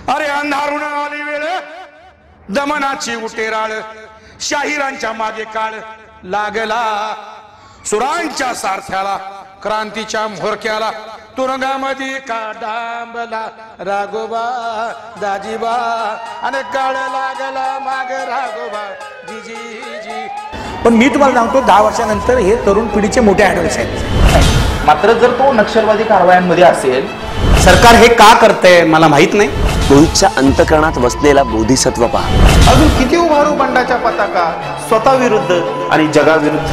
अरे अंधारून आली वेळ, दमनाची उटेराळ, शाहिरांच्या मागे काळ लागला, सुरांच्या सारथ्याला, क्रांतीच्या म्होरक्याला, तुरुंगामध्ये का डांबला राघोबा दाजीबा, आणि काळ लागला माग राघोबा जीजी. पण मी तुम्हाला सांगतो 10 वर्षानंतर हे तरुण पिढीचे मोठे आयडॉल्स आहेत. मात्र जर तो नक्षलवादी कारवायांमध्ये असेल, सरकार हे का करतंय मला माहित नाही. रोहितच्या अंतकरणात वसलेला बोधिसत्व पहा. अजून किती उभारू बंडाच्या पताका, स्वतः विरुद्ध आणि जगाविरुद्ध.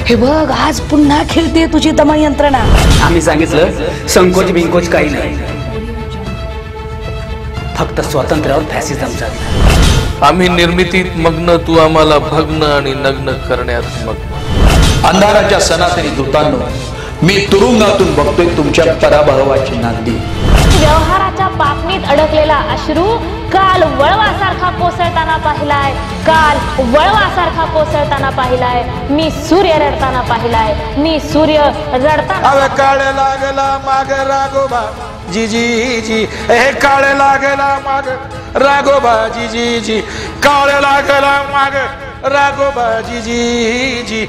हे बघ, आज पुन्हा खेळते तुझी दमयंत्रणा. आम्ही सांगितलं संकोच बिंकोच काही नाही, फक्त स्वातंत्र्यावर फॅसिझम चालला. आम्ही निर्मितीत मग्न, तू आम्हाला भग्न आणि नग्न करण्यात मग्न. अंधाराच्या सनातनी दूतांनो, मी तुरुंगातून बघतोय तुमच्या पराभवाची नांदी. व्यवहाराच्या बातमीत अडकलेला अश्रू काल वळवासारखा कोसळताना पाहिलाय, काल वळवासारखा कोसळताना पाहिलाय. मी सूर्य रडताना पाहिलाय, मी सूर्य रडताना. अव काळ लागला माग राघोबा जीजी, हे काळ लागला माग राघोबा जीजी, काळ लागला माग राघोबा जीजी.